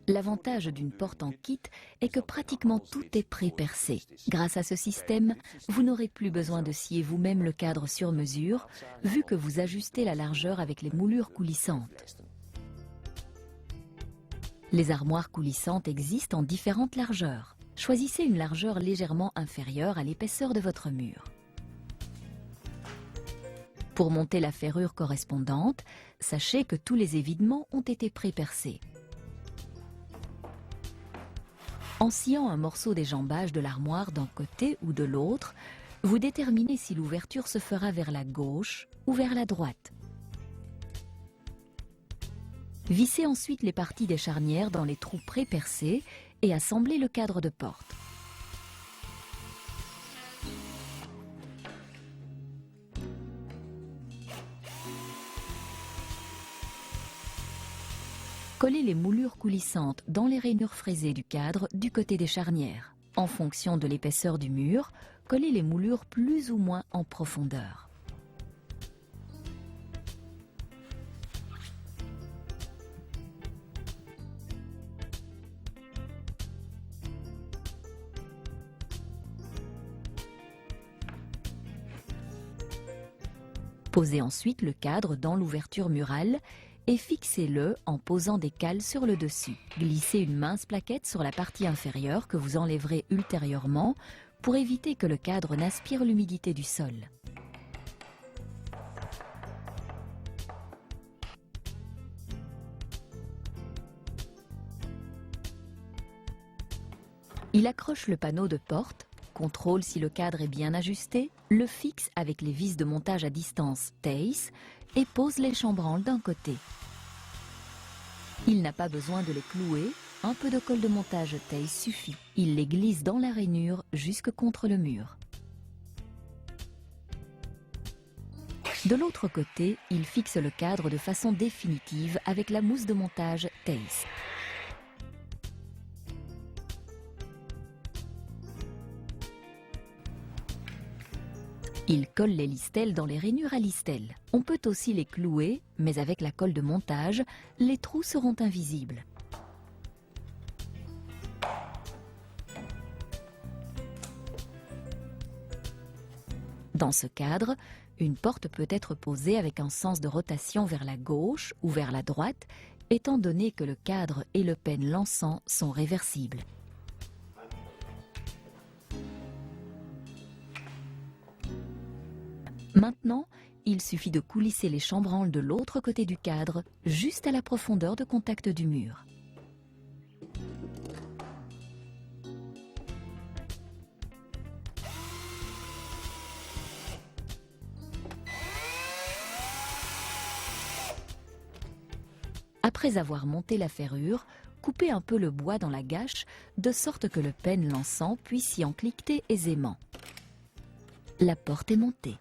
L'avantage d'une porte en kit est que pratiquement tout est pré-percé. Grâce à ce système, vous n'aurez plus besoin de scier vous-même le cadre sur mesure, vu que vous ajustez la largeur avec les moulures coulissantes. Les armoires coulissantes existent en différentes largeurs. Choisissez une largeur légèrement inférieure à l'épaisseur de votre mur. Pour monter la ferrure correspondante, sachez que tous les évidements ont été pré-percés. En sciant un morceau d'éjambage de l'armoire d'un côté ou de l'autre, vous déterminez si l'ouverture se fera vers la gauche ou vers la droite. Vissez ensuite les parties des charnières dans les trous pré-percés et assemblez le cadre de porte. Collez les moulures coulissantes dans les rainures fraisées du cadre du côté des charnières. En fonction de l'épaisseur du mur, collez les moulures plus ou moins en profondeur. Posez ensuite le cadre dans l'ouverture murale et fixez-le en posant des cales sur le dessus. Glissez une mince plaquette sur la partie inférieure que vous enlèverez ultérieurement pour éviter que le cadre n'aspire l'humidité du sol. Il accroche le panneau de porte, contrôle si le cadre est bien ajusté, le fixe avec les vis de montage à distance TACE et pose les chambranles d'un côté. Il n'a pas besoin de les clouer, un peu de colle de montage TACE suffit. Il les glisse dans la rainure jusque contre le mur. De l'autre côté, il fixe le cadre de façon définitive avec la mousse de montage TACE. Il colle les listelles dans les rainures à listelles. On peut aussi les clouer, mais avec la colle de montage, les trous seront invisibles. Dans ce cadre, une porte peut être posée avec un sens de rotation vers la gauche ou vers la droite, étant donné que le cadre et le peigne lançant sont réversibles. Maintenant, il suffit de coulisser les chambranles de l'autre côté du cadre, juste à la profondeur de contact du mur. Après avoir monté la ferrure, coupez un peu le bois dans la gâche, de sorte que le peigne lançant puisse y encliqueter aisément. La porte est montée.